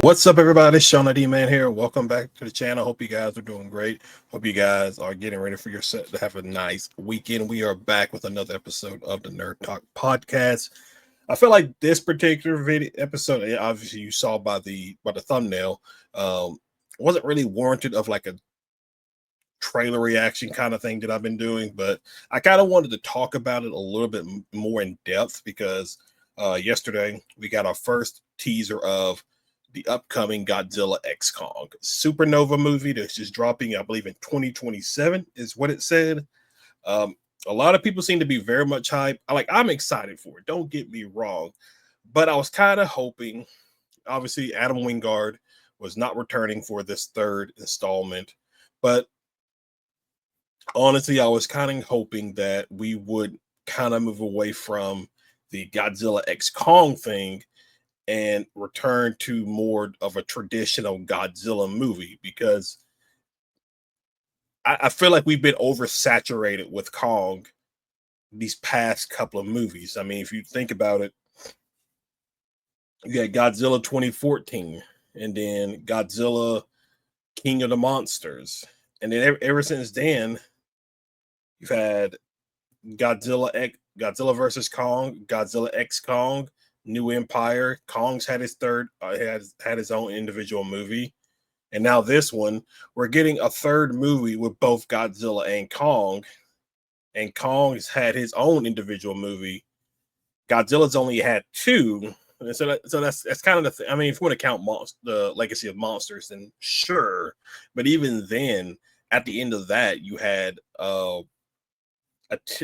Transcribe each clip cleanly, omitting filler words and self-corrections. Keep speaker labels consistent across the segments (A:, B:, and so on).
A: What's up, everybody? Shauna D Man here. Welcome back to the channel. Hope you guys are doing great. Hope you guys are getting ready for your set to have a nice weekend. We are back with another episode of the Nerd Talk podcast. I feel like this particular video episode, obviously you saw by the thumbnail, wasn't really warranted of like a trailer reaction kind of thing that I've been doing, but I kind of wanted to talk about it a little bit more in depth because yesterday we got our first teaser of the upcoming Godzilla X Kong Supernova movie that's just dropping, I believe, in 2027 is what it said. Um, a lot of people seem to be very much hype. I'm excited for it. Don't get me wrong, but I was kind of hoping. Obviously, Adam Wingard was not returning for this third installment, but honestly, I was kind of hoping that we would kind of move away from the Godzilla X Kong thing and return to more of a traditional Godzilla movie because I feel like we've been oversaturated with Kong these past couple of movies. I mean, if you think about it, you got Godzilla 2014 and then Godzilla King of the Monsters. And then ever since then, you've had Godzilla versus Kong, Godzilla X Kong, New Empire. Kong's had his third, had his own individual movie, and now this one, we're getting a third movie with both Godzilla and Kong. And Kong's had his own individual movie. Godzilla's only had two, and so that's kind of the thing. I mean, if you want to count the Legacy of Monsters, then sure. But even then, at the end of that, you had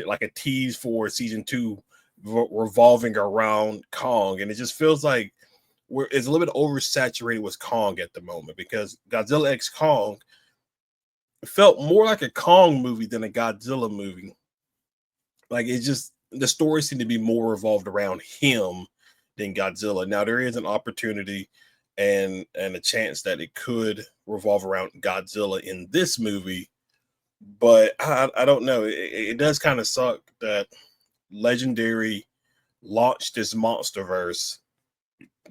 A: like a tease for season two revolving around Kong, and it just feels like it's a little bit oversaturated with Kong at the moment because Godzilla X Kong felt more like a Kong movie than a Godzilla movie. Like it's just the story seemed to be more revolved around him than Godzilla. Now there is an opportunity and a chance that it could revolve around Godzilla in this movie, but I don't know. It does kind of suck that Legendary launched this monsterverse,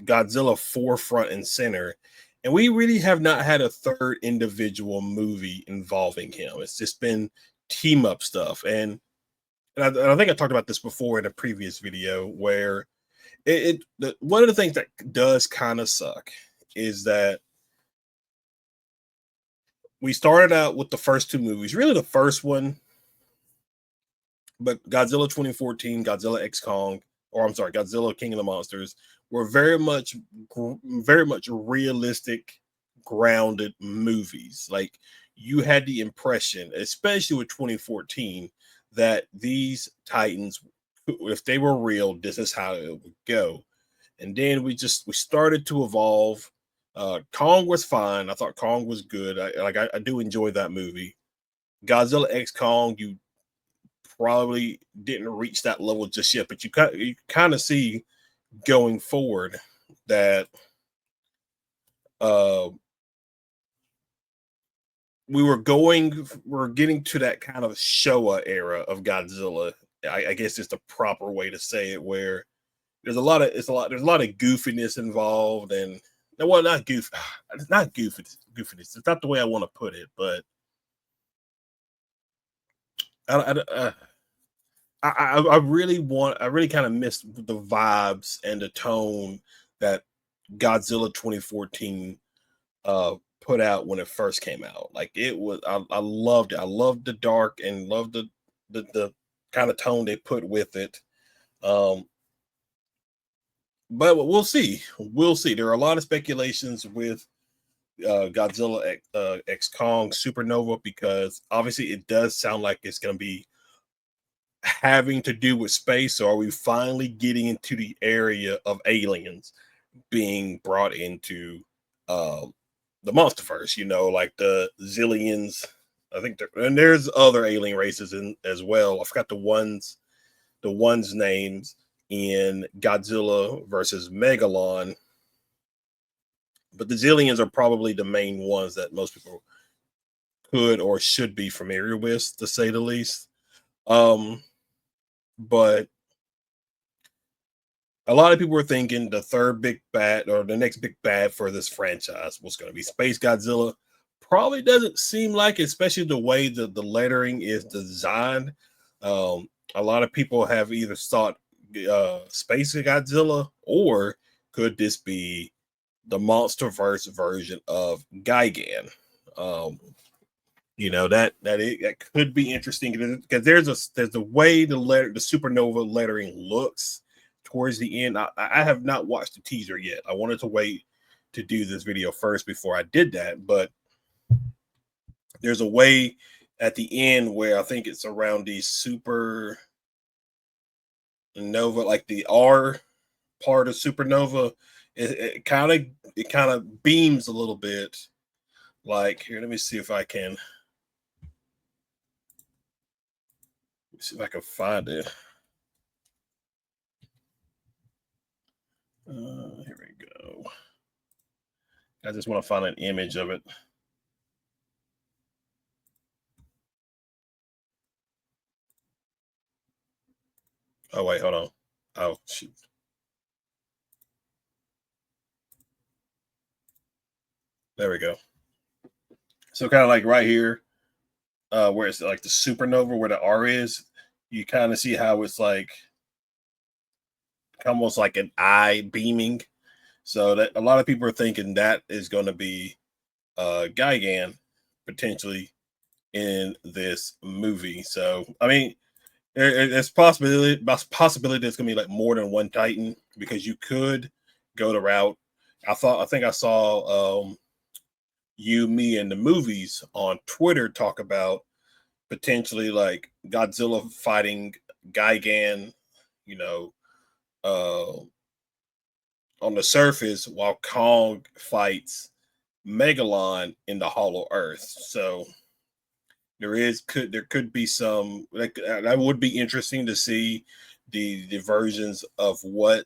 A: Godzilla forefront and center, and we really have not had a third individual movie involving him. It's just been team up stuff, and I think I talked about this before in a previous video where one of the things that does kind of suck is that we started out with the first two movies, really the first one, but Godzilla 2014, Godzilla X Kong, or I'm sorry, Godzilla King of the Monsters, were very much realistic, grounded movies. Like you had the impression, especially with 2014, that these Titans, if they were real, this is how it would go. And then we started to evolve. Kong was fine. I thought Kong was good. I do enjoy that movie. Godzilla X Kong, you probably didn't reach that level just yet, but you kind of see going forward that uh we're getting to that kind of Showa era of Godzilla. I guess it's the proper way to say it, where there's a lot of goofiness involved, and well, not goof, it's not goofiness. It's not the way I want to put it, but I really kind of missed the vibes and the tone that Godzilla 2014 put out when it first came out. Like it was, I loved it. I loved the dark and loved the kind of tone they put with it. Um, but we'll see. We'll see. There are a lot of speculations with Godzilla X Kong Supernova because obviously it does sound like it's going to be having to do with space. So are we finally getting into the area of aliens being brought into the monsterverse? You know, like the Zillions. I think and there's other alien races in as well. I forgot the ones names in Godzilla versus Megalon, but the Zillions are probably the main ones that most people could or should be familiar with, to say the least. But a lot of people were thinking the third big bad or the next big bad for this franchise was going to be Space Godzilla. Probably doesn't seem like it, especially the way the lettering is designed. Um, a lot of people have either thought Space Godzilla, or could this be the MonsterVerse version of Gigan? Um, that could be interesting because there's a way the supernova lettering looks towards the end. I have not watched the teaser yet. I wanted to wait to do this video first before I did that, but there's a way at the end where I think it's around the supernova, like the R part of supernova. It kind of beams a little bit. Like here, let me see if I can. See if I can find it. Here we go. I just want to find an image of it. Oh wait, hold on. Oh shoot. There we go. So kind of like right here, where it's like the supernova, where the R is, you kind of see how it's like almost like an eye beaming. So that a lot of people are thinking that is going to be Gigan potentially in this movie. So I mean, there's possibility there's going to be like more than one Titan, because you could go the route. I think I saw you, me, and the movies on Twitter talk about potentially like Godzilla fighting Gigan, you know, uh, on the surface, while Kong fights Megalon in the Hollow Earth. So there could be some like that would be interesting to see the versions of what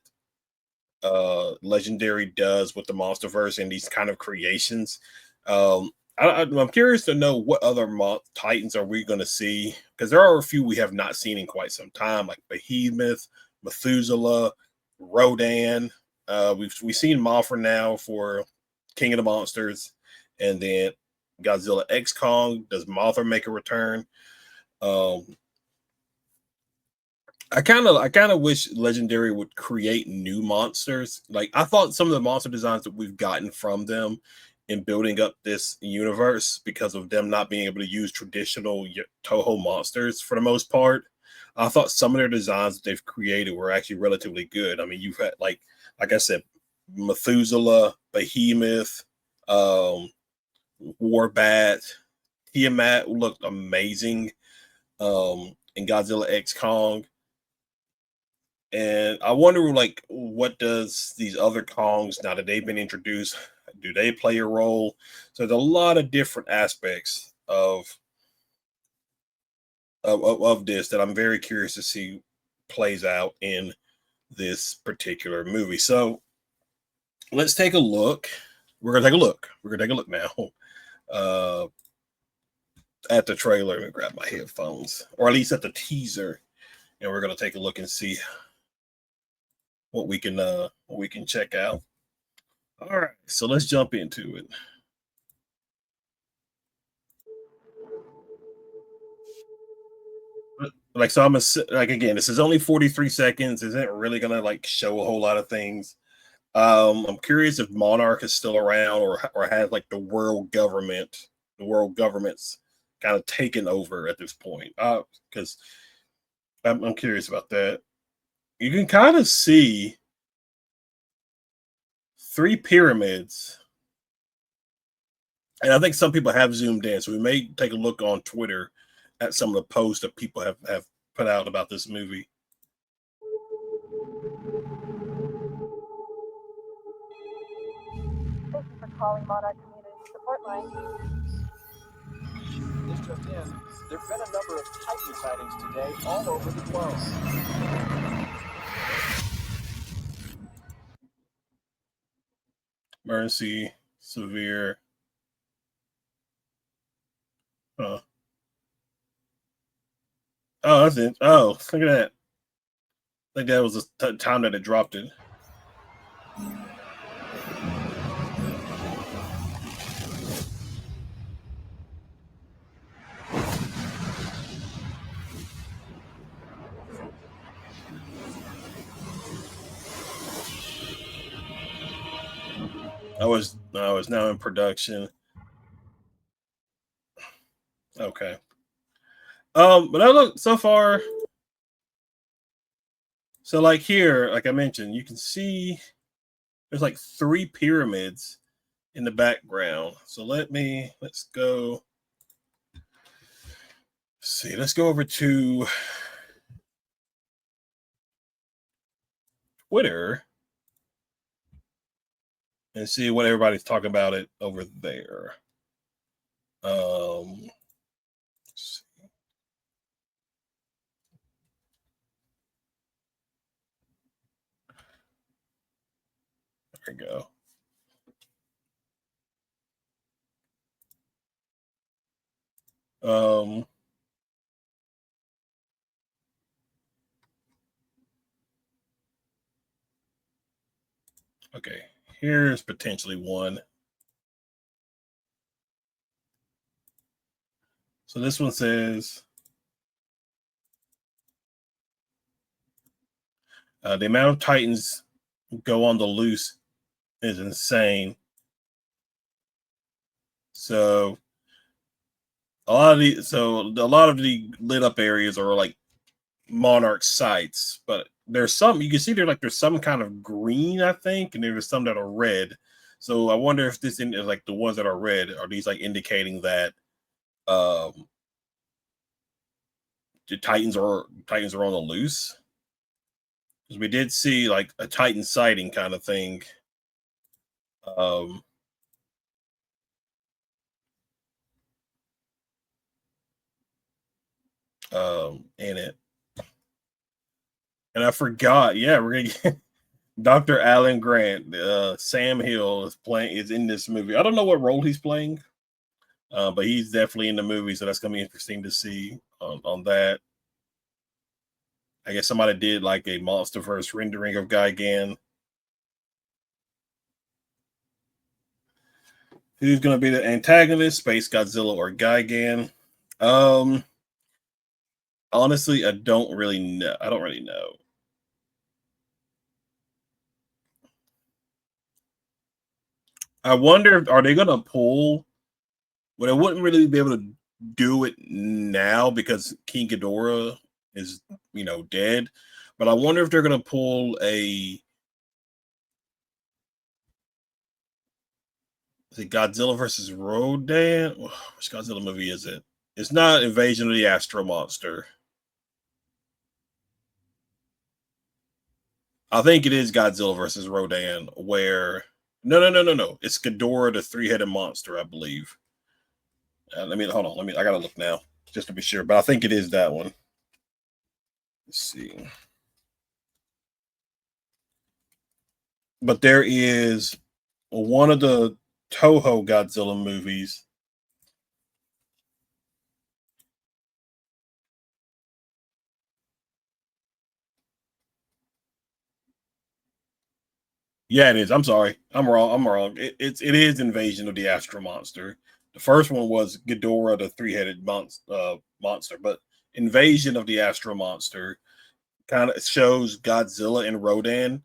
A: Legendary does with the MonsterVerse and these kind of creations. Um, I'm curious to know what other Titans are we going to see, because there are a few we have not seen in quite some time, like Behemoth, Methuselah, Rodan. We've seen Mothra now for King of the Monsters, and then Godzilla X Kong. Does Mothra make a return? Um, I kind of wish Legendary would create new monsters. Like I thought some of the monster designs that we've gotten from them in building up this universe, because of them not being able to use traditional Toho monsters for the most part, I thought some of their designs that they've created were actually relatively good. I mean, you've had like I said, Methuselah, Behemoth, um, Warbat, Tiamat looked amazing. And Godzilla X Kong. And I wonder, like, what does these other Kongs, now that they've been introduced, do they play a role? So there's a lot of different aspects of this that I'm very curious to see plays out in this particular movie. So let's take a look. We're gonna take a look. We're gonna take a look now uh, at the trailer. Let me grab my headphones, or at least at the teaser, and we're gonna take a look and see what we can check out. All right, so let's jump into it. Like so, like again, this is only 43 seconds. Isn't really gonna like show a whole lot of things. I'm curious if Monarch is still around, or has like the world government's kind of taken over at this point. Because I'm curious about that. You can kind of see three pyramids, and I think some people have zoomed in. So we may take a look on Twitter at some of the posts that people have put out about this movie.
B: Thank you for calling Monarch Community Support Line.
C: This just in, there have been a number of Titan sightings today all over the globe.
A: Emergency, severe. Oh, that's it. Oh, look at that. think that was the time that it dropped it. I was now in production. Okay. But I look so far. So like here, like I mentioned, you can see there's like 3 pyramids in the background. So let's go. See, let's go over to Twitter and see what everybody's talking about it over there. Let's see. There we go. Okay, here's potentially one. So this one says the amount of Titans go on the loose is insane. So a lot of the lit up areas are like Monarch sites, but there's some you can see there's some kind of green, I think, and there's some that are red. So I wonder if this is like the ones that are red, are these like indicating that the Titans are on the loose? Because we did see like a Titan sighting kind of thing. In it. And I forgot, yeah, we're gonna get Dr. Alan Grant. Sam Hill is in this movie. I don't know what role he's playing, but he's definitely in the movie, so that's gonna be interesting to see on that. I guess somebody did like a monsterverse rendering of Gigan. Who's gonna be the antagonist, SpaceGodzilla or Gigan? Honestly, I don't really know. I wonder if are they gonna pull. Well, they wouldn't really be able to do it now because King Ghidorah is, dead. But I wonder if they're gonna pull a Godzilla versus Rodan. Which Godzilla movie is it? It's not Invasion of the Astro Monster. I think it is Godzilla versus Rodan. Where no. It's Ghidorah, the 3-headed monster, I believe. Hold on. I gotta look now just to be sure, but I think it is that one. Let's see. But there is one of the Toho Godzilla movies. Yeah, it is. I'm sorry. I'm wrong. It is Invasion of the Astro Monster. The first one was Ghidorah, the 3-headed monster, but Invasion of the Astro Monster kind of shows Godzilla and Rodan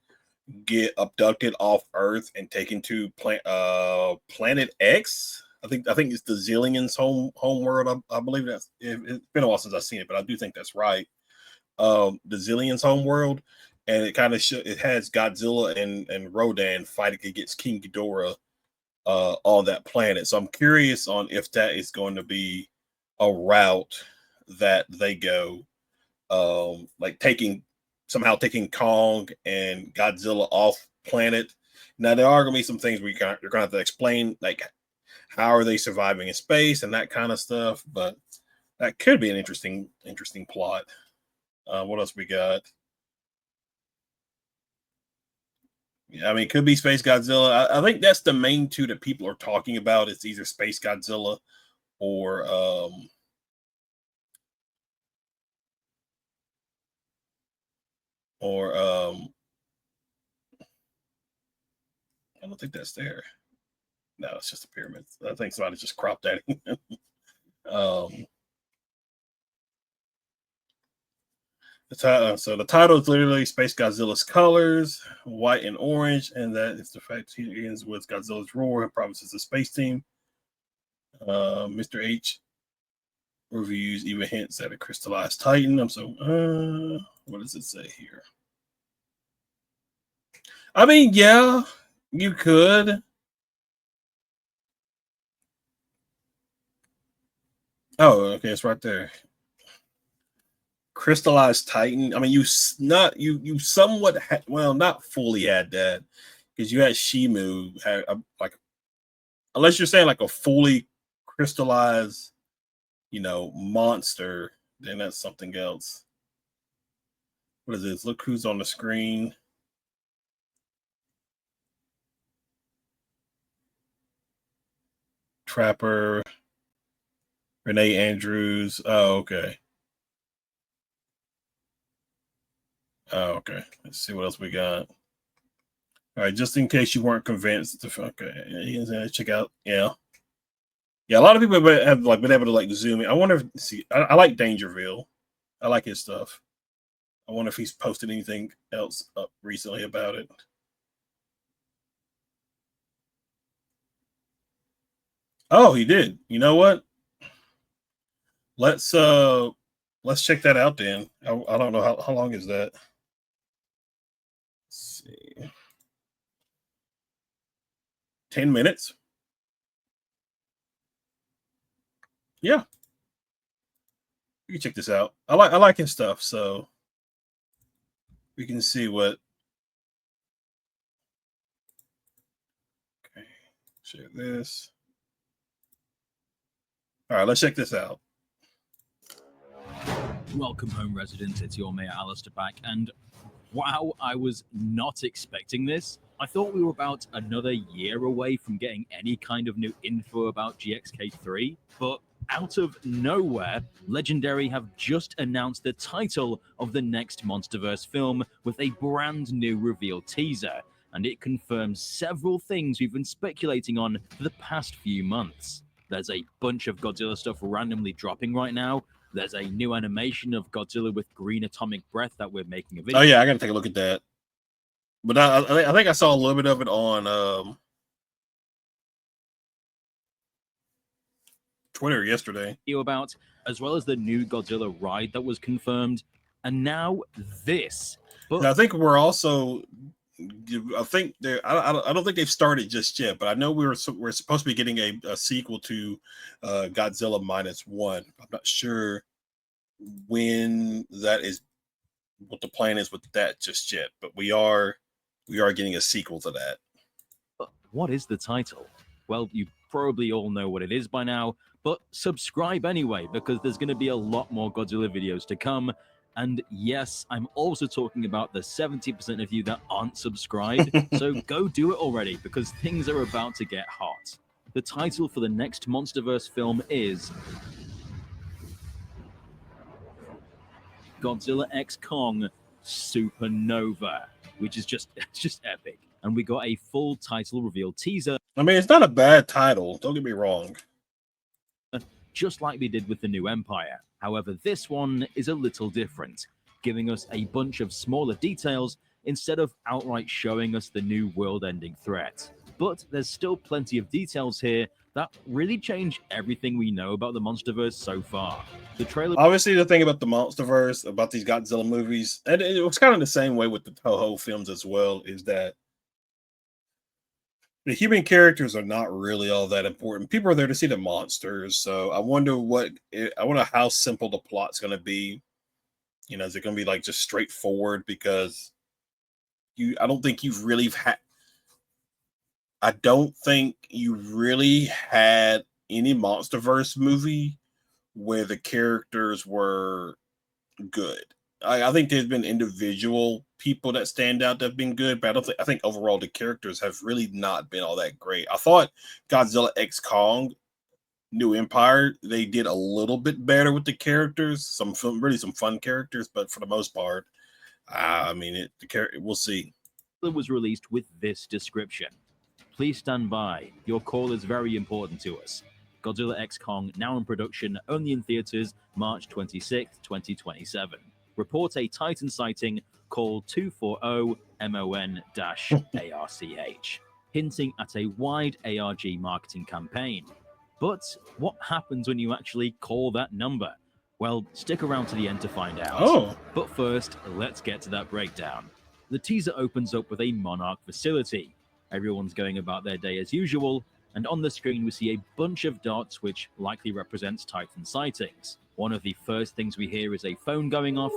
A: get abducted off Earth and taken to Planet X. I think it's the Zillions home world. I believe it's been a while since I've seen it, but I do think that's right. The Zillions home world, and it kind of it has Godzilla and Rodan fighting against King Ghidorah on that planet. So I'm curious on if that is going to be a route that they go, like taking Kong and Godzilla off planet. Now there are going to be some things you're going to have to explain, like how are they surviving in space and that kind of stuff. But that could be an interesting plot. What else we got? Yeah, it could be SpaceGodzilla. I think that's the main two that people are talking about. It's either SpaceGodzilla or or I don't think that's there. No, it's just a pyramid. I think somebody just cropped that in. So the title is literally SpaceGodzilla's colors, white and orange, and that is the fact he ends with Godzilla's roar and promises the space team. Mr. H reviews even hints at a crystallized titan. What does it say here? I mean, yeah, you could. Oh, okay, it's right there. Crystallized Titan. I mean, you somewhat not fully had that because you had Shimu had like, unless you're saying like a fully crystallized, monster, then that's something else. What is this? Look who's on the screen. Trapper, Renee Andrews. Oh, okay. Oh, okay. Let's see what else we got. All right, just in case you weren't convinced. Okay, check out. Yeah. A lot of people have like been able to like zoom in. I wonder if I like Dangerville. I like his stuff. I wonder if he's posted anything else up recently about it. Oh, he did. You know what? Let's check that out then. I don't know how long is that. Let's see. 10 minutes. Yeah. You can check this out. I like his stuff, so we can see what. Okay, share this. All right, let's check this out.
D: Welcome home, residents. It's your Mayor Alistair back, and wow, I was not expecting this. I thought we were about another year away from getting any kind of new info about GXK3, but out of nowhere, Legendary have just announced the title of the next MonsterVerse film with a brand new reveal teaser, and it confirms several things we've been speculating on for the past few months. There's a bunch of Godzilla stuff randomly dropping right now. There's a new animation of Godzilla with green atomic breath that we're making a video.
A: Oh yeah, I gotta take a look at that. But I think I saw a little bit of it on Twitter yesterday.
D: About, as well as the new Godzilla ride that was confirmed, and now this.
A: But I think we're also. I think I don't think they've started just yet, but I know we're supposed to be getting a sequel to Godzilla -1. I'm not sure when that is, what the plan is with that just yet, but we are getting a sequel to that.
D: What is the title? Well, you probably all know what it is by now, but subscribe anyway, because there's going to be a lot more Godzilla videos to come. And yes, I'm also talking about the 70% of you that aren't subscribed, so go do it already, because things are about to get hot. The title for the next MonsterVerse film is Godzilla X Kong Supernova, which is just epic. And we got a full title reveal teaser.
A: I mean, it's not a bad title, don't get me wrong.
D: Just like we did with the new Empire. However, this one is a little different, giving us a bunch of smaller details instead of outright showing us the new world-ending threat. But there's still plenty of details here that really change everything we know about the MonsterVerse so far. The trailer...
A: Obviously, the thing about the MonsterVerse, about these Godzilla movies, and it was kind of the same way with the Toho films as well, is that the human characters are not really all that important. People are there to see the monsters. So I wonder how simple the plot's going to be. Is it going to be like just straightforward? Because I don't think you've really had any MonsterVerse movie where the characters were good. I think there's been individual people that stand out that have been good, but I think overall the characters have really not been all that great. I thought Godzilla X Kong New Empire, they did a little bit better with the characters, some fun characters, but for the most part, I mean, we'll see.
D: It was released with this description. Please stand by. Your call is very important to us. Godzilla X Kong now in production, only in theaters, March 26th, 2027. Report a Titan sighting, call 240-MON-ARCH, hinting at a wide ARG marketing campaign. But what happens when you actually call that number? Well, stick around to the end to find out.
A: Oh.
D: But first, let's get to that breakdown. The teaser opens up with a Monarch facility. Everyone's going about their day as usual, and on the screen we see a bunch of dots which likely represents Titan sightings. One of the first things we hear is a phone going off,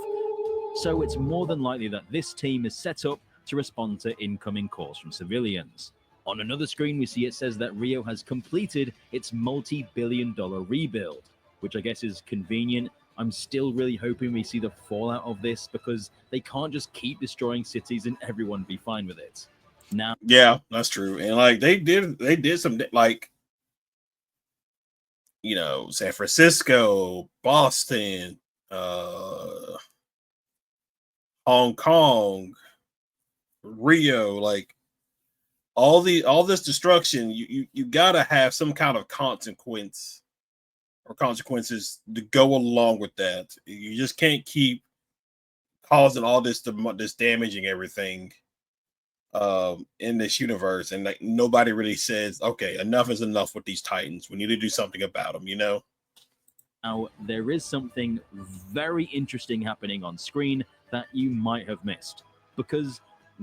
D: so it's more than likely that this team is set up to respond to incoming calls from civilians. On another screen we see it says that Rio has completed its multi-billion-dollar rebuild, which I guess is convenient. I'm still really hoping we see the fallout of this, because they can't just keep destroying cities and everyone be fine with it. Now,
A: yeah, that's true. And like they did some, like, you know, San Francisco, Boston, Hong Kong, Rio, like all this destruction, you gotta have some kind of consequences to go along with that. You just can't keep causing all this damaging everything in this universe, and like nobody really says, okay, enough is enough with these Titans. We need to do something about them, you know.
D: Now, there is something very interesting happening on screen that you might have missed, because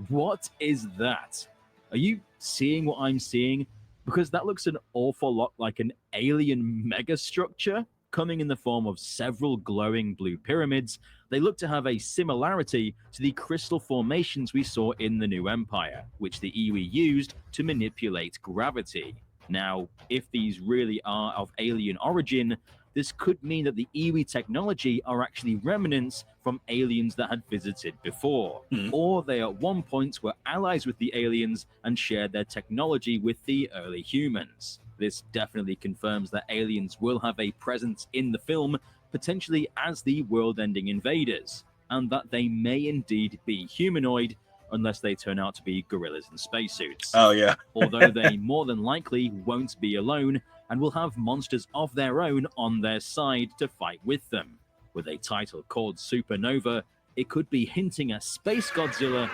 D: what is that? Are you seeing what I'm seeing? Because that looks an awful lot like an alien megastructure coming in the form of several glowing blue pyramids. They look to have a similarity to the crystal formations we saw in the New Empire, which the Iwi used to manipulate gravity. Now, if these really are of alien origin, this could mean that the Iwi technology are actually remnants from aliens that had visited before, or they at one point were allies with the aliens and shared their technology with the early humans. This definitely confirms that aliens will have a presence in the film, potentially as the world-ending invaders, and that they may indeed be humanoid, unless they turn out to be gorillas in spacesuits.
A: Oh yeah.
D: Although they more than likely won't be alone, and will have monsters of their own on their side to fight with them. With a title called Supernova, it could be hinting at SpaceGodzilla,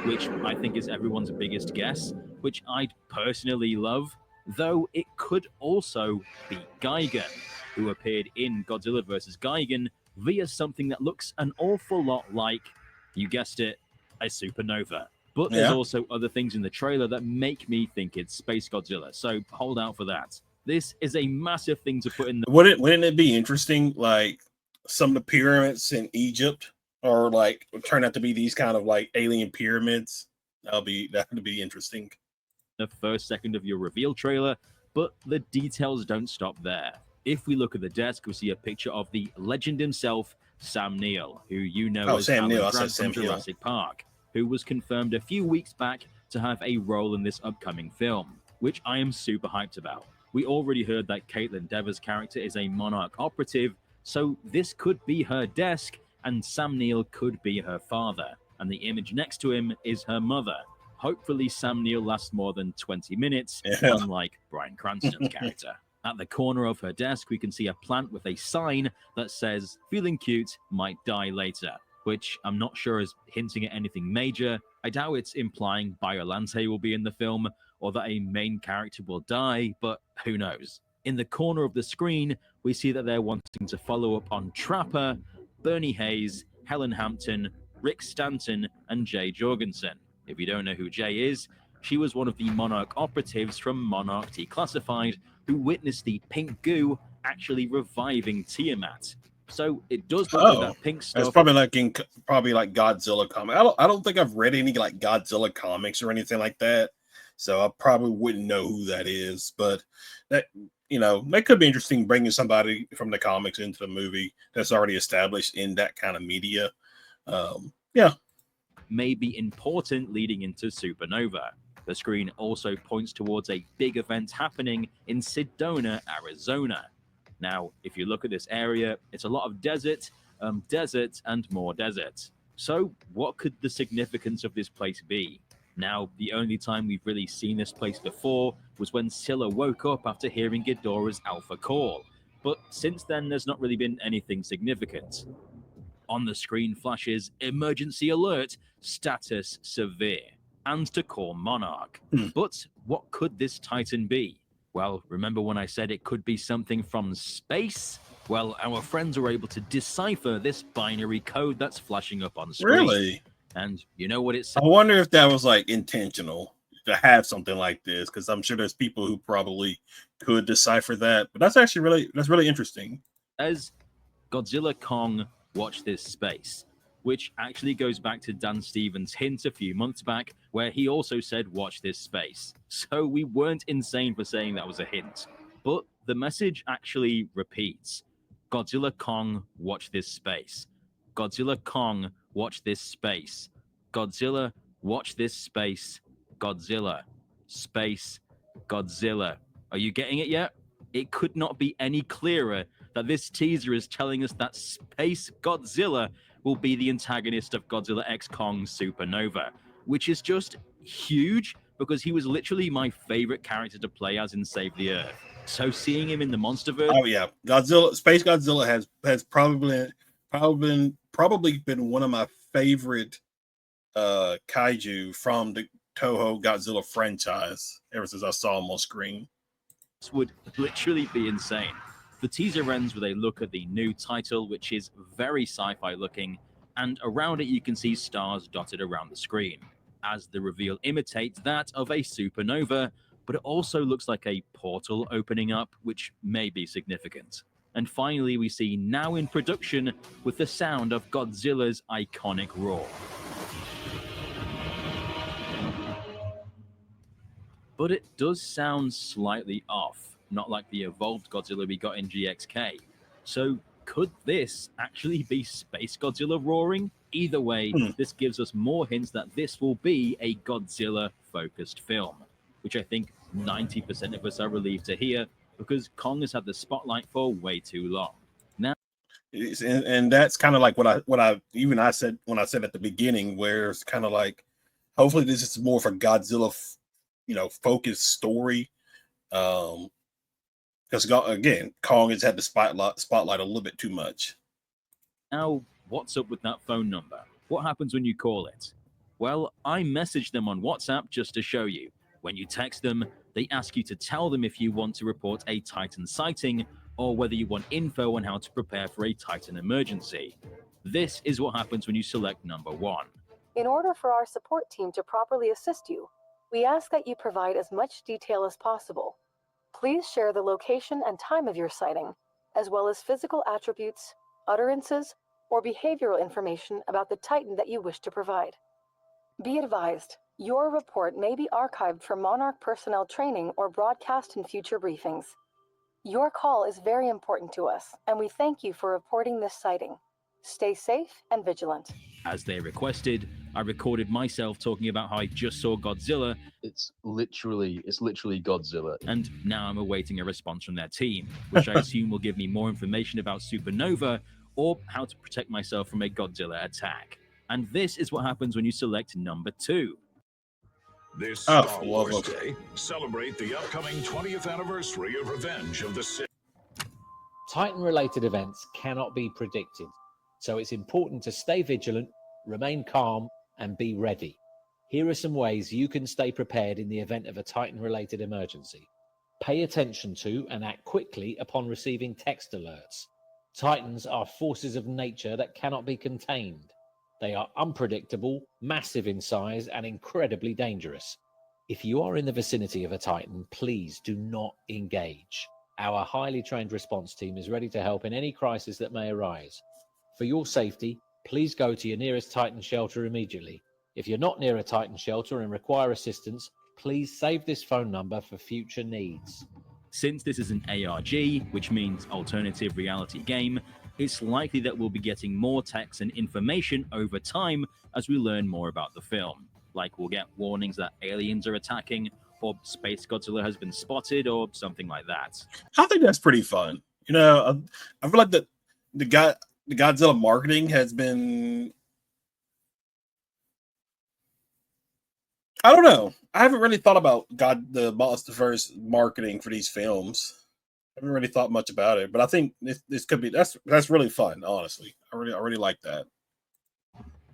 D: which I think is everyone's biggest guess, which I'd personally love, though it could also be Gigan, who appeared in Godzilla vs. Gigan via something that looks an awful lot like, you guessed it, a supernova. But there's also other things in the trailer that make me think it's SpaceGodzilla, so hold out for that. This is a massive thing to put in the...
A: Wouldn't it be interesting, like some of the pyramids in Egypt or like turn out to be these kind of like alien pyramids? That would be interesting.
D: The first second of your reveal trailer, but the details don't stop there. If we look at the desk, we see a picture of the legend himself, Sam Neill, who you know as
A: Sam Neill.
D: Alan Grant from Jurassic Park, who was confirmed a few weeks back to have a role in this upcoming film, which I am super hyped about. We already heard that Caitlin Dever's character is a Monarch operative, so this could be her desk, and Sam Neill could be her father, and the image next to him is her mother. Hopefully Sam Neill lasts more than 20 minutes, unlike Bryan Cranston's character. At the corner of her desk, we can see a plant with a sign that says, "Feeling cute, might die later," which I'm not sure is hinting at anything major. I doubt it's implying Biolante will be in the film, or that a main character will die, but who knows. In the corner of the screen, we see that they're wanting to follow up on Trapper, Bernie Hayes, Helen Hampton, Rick Stanton, and Jay Jorgensen. If you don't know who Jay is, she was one of the Monarch operatives from Monarch Declassified who witnessed the pink goo actually reviving Tiamat. So it does look like that pink stuff.
A: It's probably like Godzilla comic. I don't think I've read any like Godzilla comics or anything like that, so I probably wouldn't know who that is. But that, you know, that could be interesting, bringing somebody from the comics into the movie that's already established in that kind of media. Yeah.
D: May be important leading into Supernova. The screen also points towards a big event happening in Sedona, Arizona. Now, if you look at this area, it's a lot of desert, and more desert. So, what could the significance of this place be? Now, the only time we've really seen this place before was when Scylla woke up after hearing Ghidorah's alpha call. But since then, there's not really been anything significant. On the screen flashes emergency alert, status severe, and to call Monarch. But what could this Titan be? Well, remember when I said it could be something from space? Well, our friends were able to decipher this binary code that's flashing up on screen.
A: Really?
D: And you know what it says?
A: I wonder if that was like intentional to have something like this, because I'm sure there's people who probably could decipher that. But that's actually really interesting.
D: As Godzilla Kong, watch this space, which actually goes back to Dan Stevens' hint a few months back, where he also said, watch this space. So we weren't insane for saying that was a hint. But the message actually repeats. Godzilla Kong, watch this space. Godzilla Kong, watch this space. Godzilla, watch this space. Godzilla, space, Godzilla. Are you getting it yet? It could not be any clearer that this teaser is telling us that Space Godzilla will be the antagonist of Godzilla X Kong Supernova, which is just huge because he was literally my favorite character to play as in Save the Earth. So seeing him in the monsterverse,
A: oh yeah, Space Godzilla has probably been one of my favorite kaiju from the Toho Godzilla franchise ever since I saw him on screen.
D: this would literally be insane. The teaser ends with a look at the new title, which is very sci-fi looking, and around it you can see stars dotted around the screen, as the reveal imitates that of a supernova, but it also looks like a portal opening up, which may be significant. And finally, we see now in production with the sound of Godzilla's iconic roar. But it does sound slightly off, not like the evolved Godzilla we got in GXK. So could this actually be Space Godzilla roaring? Either way, this gives us more hints that this will be a Godzilla-focused film, which I think 90% of us are relieved to hear, because Kong has had the spotlight for way too long. Now,
A: and that's kind of like what I said when I said at the beginning, where it's kind of like, hopefully this is more of a Godzilla, focused story. Because again, Kong has had the spotlight a little bit too much.
D: now, what's up with that phone number? What happens when you call it? Well, I messaged them on WhatsApp just to show you. When you text them, they ask you to tell them if you want to report a Titan sighting or whether you want info on how to prepare for a Titan emergency. This is what happens when you select number 1.
B: In order for our support team to properly assist you, we ask that you provide as much detail as possible. Please share the location and time of your sighting, as well as physical attributes, utterances, or behavioral information about the Titan that you wish to provide. Be advised, your report may be archived for Monarch personnel training or broadcast in future briefings. Your call is very important to us, and we thank you for reporting this sighting. Stay safe and vigilant.
D: As they requested, I recorded myself talking about how I just saw Godzilla,
E: It's literally Godzilla.
D: and now I'm awaiting a response from their team, which I assume will give me more information about Supernova or how to protect myself from a Godzilla attack. And this is what happens when you select number 2.
F: This
A: Oh,
F: Star
A: for
F: Wars
A: love of-
F: Day, celebrate the upcoming 20th anniversary of Revenge of the Sith.
G: Titan-related events cannot be predicted, so it's important to stay vigilant, remain calm, and be ready. Here are some ways you can stay prepared in the event of a Titan-related emergency. Pay attention to and act quickly upon receiving text alerts. Titans are forces of nature that cannot be contained. They are unpredictable, massive in size, and incredibly dangerous. If you are in the vicinity of a Titan, please do not engage. Our highly trained response team is ready to help in any crisis that may arise. For your safety, please go to your nearest Titan shelter immediately. If you're not near a Titan shelter and require assistance, please save this phone number for future needs.
D: Since this is an ARG, which means alternative reality game, it's likely that we'll be getting more text and information over time as we learn more about the film. Like we'll get warnings that aliens are attacking, or Space Godzilla has been spotted, or something like that.
A: I think that's pretty fun. I feel like the Godzilla marketing has been I don't know. I haven't really thought about the monsterverse marketing for these films. I haven't really thought much about it, but I think this could be that's really fun. Honestly, I really like that.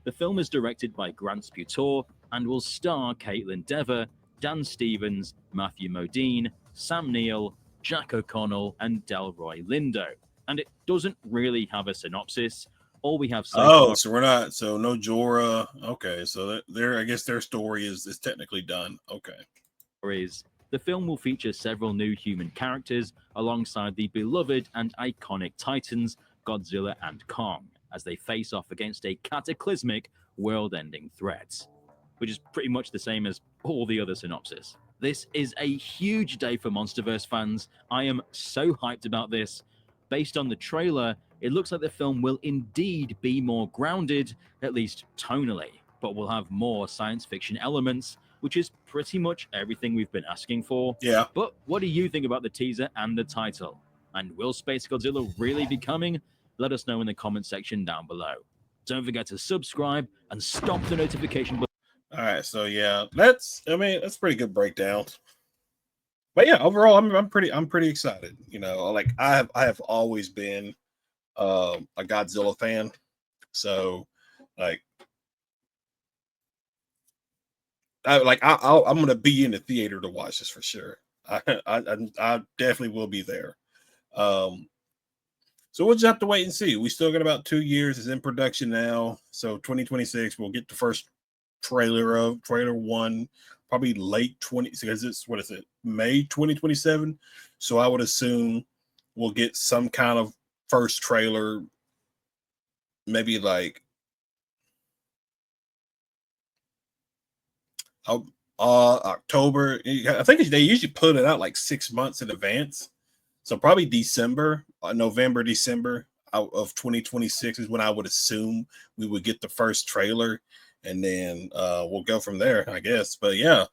D: The film is directed by Grant Sputor and will star Caitlin Dever, Dan Stevens, Matthew Modine, Sam Neill, Jack O'Connell, and Delroy Lindo. And it doesn't really have a synopsis. All we have so far.
A: So we're not. So no Jorah. Okay, so I guess their story is technically done. Okay.
D: Is the film will feature several new human characters alongside the beloved and iconic titans Godzilla and Kong as they face off against a cataclysmic world-ending threat, which is pretty much the same as all the other synopsis. This is a huge day for Monsterverse fans. I am so hyped about this. Based on the trailer, it looks like the film will indeed be more grounded, at least tonally, but will have more science fiction elements, which is pretty much everything we've been asking for.
A: Yeah.
D: But what do you think about the teaser and the title? And will SpaceGodzilla really be coming? Let us know in the comment section down below. Don't forget to subscribe and stop the notification button.
A: All right, so yeah, that's pretty good breakdown. But yeah, overall, I'm pretty excited. You know, like I have always been a Godzilla fan, so like I'm gonna be in the theater to watch this for sure. I definitely will be there. So we'll just have to wait and see. We still got about 2 years. It's in production now, so 2026 we'll get the first trailer 1 probably late 20 because it's May 2027. So I would assume we'll get some kind of first trailer maybe like October. I think they usually put it out like 6 months in advance, so probably November, December of 2026 is when I would assume we would get the first trailer, and then we'll go from there, I guess. But yeah,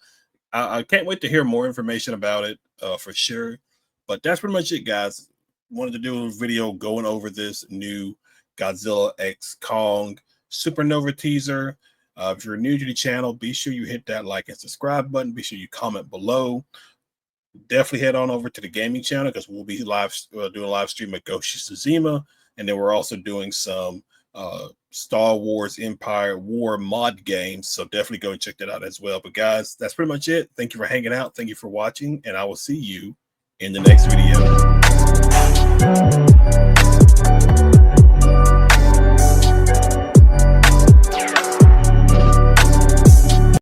A: I can't wait to hear more information about it for sure. But that's pretty much it, guys. Wanted to do a video going over this new Godzilla X Kong Supernova teaser. If you're new to the channel, be sure you hit that like and subscribe button. Be sure you comment below. Definitely head on over to the gaming channel because we'll be doing a live stream at Ghost of Tsushima, and then we're also doing some Star Wars Empire War mod games. So definitely go and check that out as well. But guys, that's pretty much it. Thank you for hanging out. Thank you for watching, and I will see you in the next video.